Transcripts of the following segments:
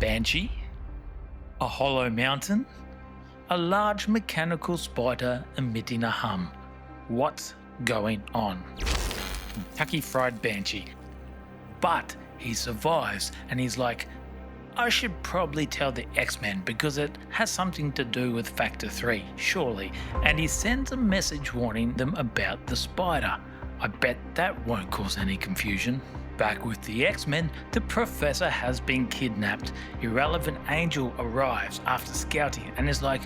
banshee, a hollow mountain, a large mechanical spider emitting a hum. What's going on? Kentucky Fried Banshee. But he survives and he's like, I should probably tell the X-Men because it has something to do with Factor 3, surely. And he sends a message warning them about the spider. I bet that won't cause any confusion. Back with the X-Men, the Professor has been kidnapped. Irrelevant Angel arrives after scouting and is like,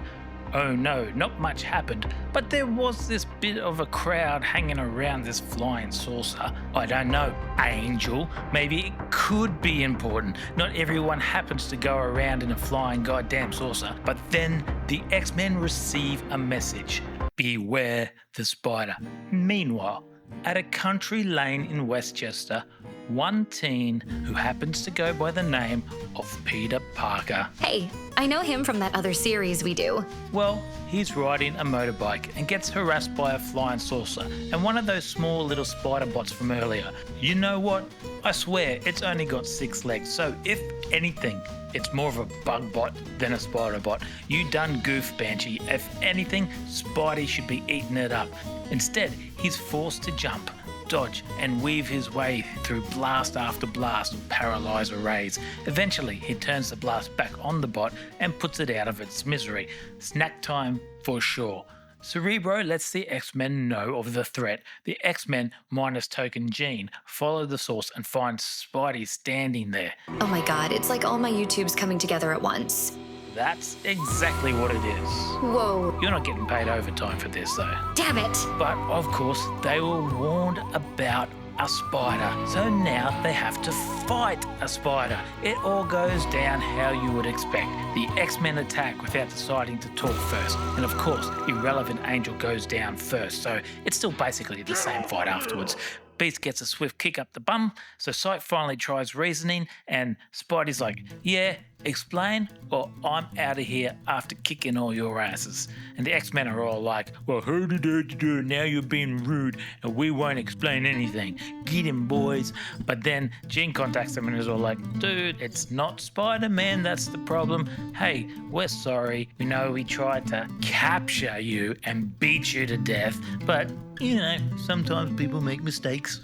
oh no, not much happened, but there was this bit of a crowd hanging around this flying saucer. I don't know, Angel, maybe it could be important. Not everyone happens to go around in a flying goddamn saucer. But then the X-Men receive a message. Beware the spider. Meanwhile, at a country lane in Westchester, one teen who happens to go by the name of Peter Parker. Hey, I know him from that other series we do. Well, he's riding a motorbike and gets harassed by a flying saucer and one of those small little spider bots from earlier. You know what? I swear it's only got 6 legs, so if anything, it's more of a bug bot than a spider bot. You done goof, Banshee. If anything, Spidey should be eating it up. Instead, he's forced to jump, dodge and weave his way through blast after blast of paralyzer rays. Eventually, he turns the blast back on the bot and puts it out of its misery. Snack time for sure. Cerebro lets the X-Men know of the threat. The X-Men, minus Token Jean, follow the source and find Spidey standing there. Oh my god, it's like all my YouTubes coming together at once. That's exactly what it is. Whoa. You're not getting paid overtime for this though. Damn it. But of course, they were warned about a spider, so now they have to fight a spider. It all goes down how you would expect. The X-Men attack without deciding to talk first, and of course, Irrelevant Angel goes down first, so it's still basically the same fight afterwards. Beast gets a swift kick up the bum, so Sight finally tries reasoning, and Spidey's like, yeah, explain, or I'm out of here after kicking all your asses. And the X-Men are all like, well, now you're being rude, and we won't explain anything. Get him, boys. But then Jean contacts them and is all like, dude, it's not Spider-Man that's the problem. Hey, we're sorry. We know we tried to capture you and beat you to death, but you know, sometimes people make mistakes.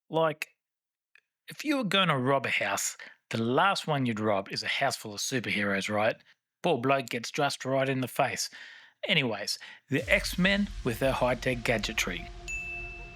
Like, if you were going to rob a house, the last one you'd rob is a house full of superheroes, right? Poor bloke gets just right in the face. Anyways, the X-Men with their high-tech gadgetry.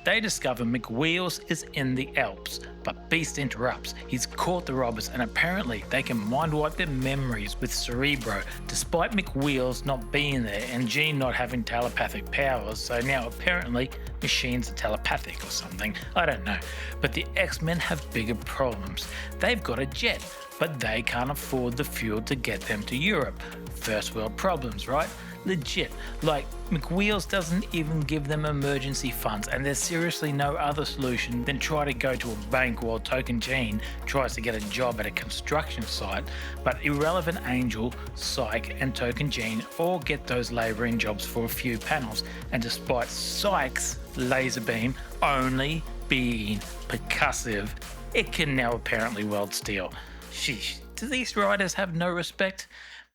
They discover McWheels is in the Alps, but Beast interrupts. He's caught the robbers and apparently they can mind wipe their memories with Cerebro, despite McWheels not being there and Jean not having telepathic powers, so now apparently machines are telepathic or something, I don't know. But the X-Men have bigger problems. They've got a jet, but they can't afford the fuel to get them to Europe. First world problems, right? Legit. Like, McWheels doesn't even give them emergency funds, and there's seriously no other solution than try to go to a bank while Token Jean tries to get a job at a construction site. But Irrelevant Angel, Psyche, and Token Jean all get those labouring jobs for a few panels, and despite Psyche's laser beam only being percussive, it can now apparently weld steel. Sheesh, do these writers have no respect?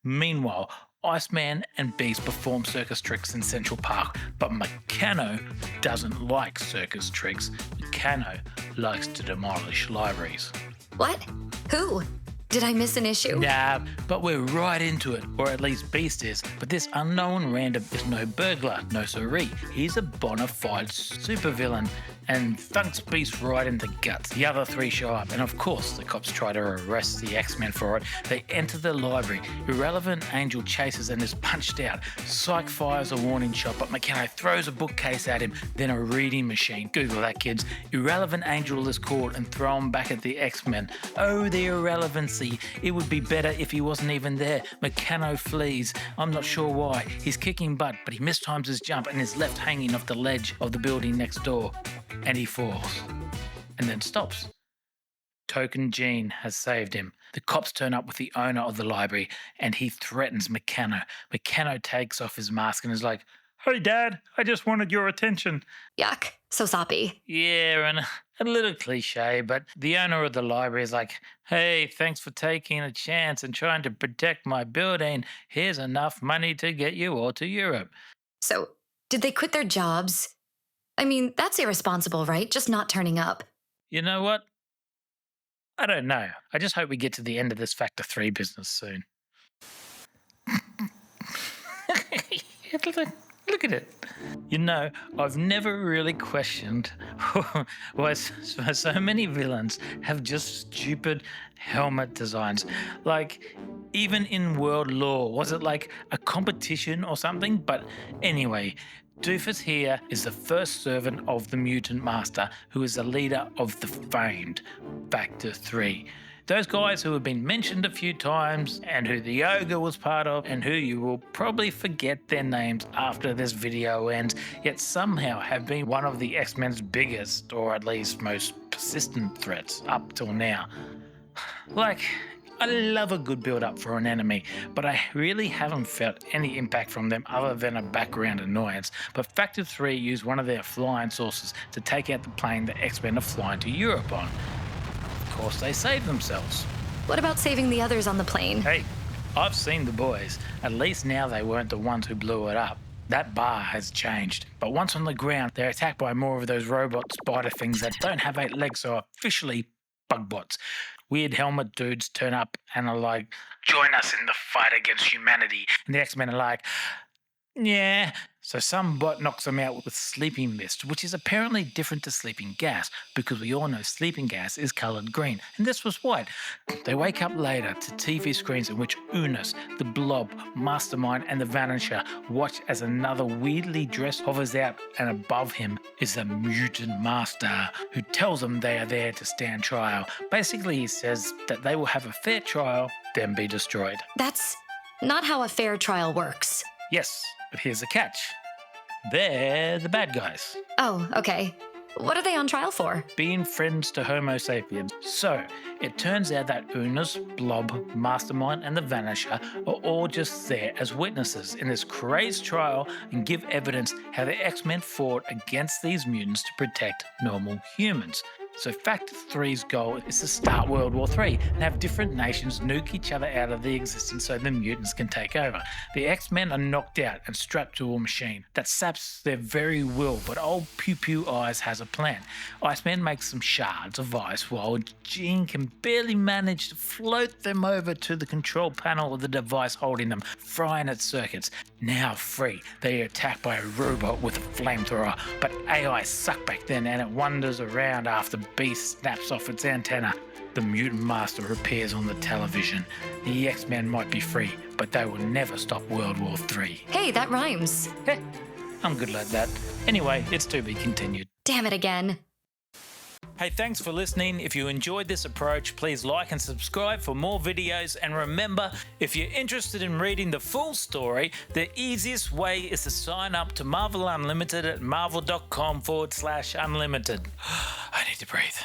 Meanwhile, Iceman and Beast perform circus tricks in Central Park, but Meccano doesn't like circus tricks. Meccano likes to demolish libraries. What? Who? Did I miss an issue? Nah, but we're right into it, or at least Beast is. But this unknown random is no burglar, no siree. He's a bona fide supervillain and thunks Beast right in the guts. The other 3 show up, and of course the cops try to arrest the X-Men for it. They enter the library. Irrelevant Angel chases and is punched out. Psyche fires a warning shot, but Meccano throws a bookcase at him, then a reading machine. Google that, kids. Irrelevant Angel is caught and thrown back at the X-Men. Oh, the irrelevancy. It would be better if he wasn't even there. Meccano flees. I'm not sure why. He's kicking butt, but he mistimes his jump and is left hanging off the ledge of the building next door. And he falls. And then stops. Token Jean has saved him. The cops turn up with the owner of the library and he threatens Meccano. Meccano takes off his mask and is like, Hey, Dad, I just wanted your attention. Yuck, so soppy. Yeah, and a little cliche, but the owner of the library is like, hey, thanks for taking a chance and trying to protect my building. Here's enough money to get you all to Europe. So, did they quit their jobs? I mean, that's irresponsible, right? Just not turning up. You know what? I don't know. I just hope we get to the end of this Factor 3 business soon. Look at it. You know, I've never really questioned why so many villains have just stupid helmet designs. Like, even in world lore, was it like a competition or something? But anyway, Doofus here is the first servant of the Mutant Master, who is the leader of the famed Factor 3. Those guys who have been mentioned a few times and who the Ogre was part of and who you will probably forget their names after this video ends, yet somehow have been one of the X-Men's biggest or at least most persistent threats up till now. Like, I love a good build-up for an enemy, but I really haven't felt any impact from them other than a background annoyance. But Factor 3 used one of their flying sources to take out the plane the X-Men are flying to Europe on. Of course, they saved themselves. What about saving the others on the plane? Hey, I've seen the boys. At least now they weren't the ones who blew it up. That bar has changed. But once on the ground, they're attacked by more of those robot spider things that don't have 8 legs, so are officially bug bots. Weird helmet dudes turn up and are like, join us in the fight against humanity. And the X-Men are like, yeah. So some bot knocks them out with sleeping mist, which is apparently different to sleeping gas, because we all know sleeping gas is coloured green, and this was white. They wake up later to TV screens in which Unus, the Blob, Mastermind, and the Vanisher watch as another weirdly dressed hovers out, and above him is the Mutant Master, who tells them they are there to stand trial. Basically, he says that they will have a fair trial, then be destroyed. That's not how a fair trial works. Yes, but here's the catch. They're the bad guys. Oh, okay. What are they on trial for? Being friends to Homo sapiens. So, it turns out that Unus, Blob, Mastermind, and the Vanisher are all just there as witnesses in this crazed trial and give evidence how the X-Men fought against these mutants to protect normal humans. So Factor 3's goal is to start World War III and have different nations nuke each other out of the existence so the mutants can take over. The X-Men are knocked out and strapped to a machine that saps their very will, but old Pew Pew Eyes has a plan. Iceman makes some shards of ice while Jean can barely manage to float them over to the control panel of the device holding them, frying its circuits. Now free, they are attacked by a robot with a flamethrower, but AI suck back then and it wanders around after Beast snaps off its antenna. The Mutant Master appears on the television. The X-Men might be free, but they will never stop World War III. Hey, that rhymes. Heh, I'm good like that. Anyway, it's to be continued. Damn it again. Hey, thanks for listening. If you enjoyed this approach, please like and subscribe for more videos. And remember, if you're interested in reading the full story, the easiest way is to sign up to Marvel Unlimited at marvel.com/unlimited. I need to breathe.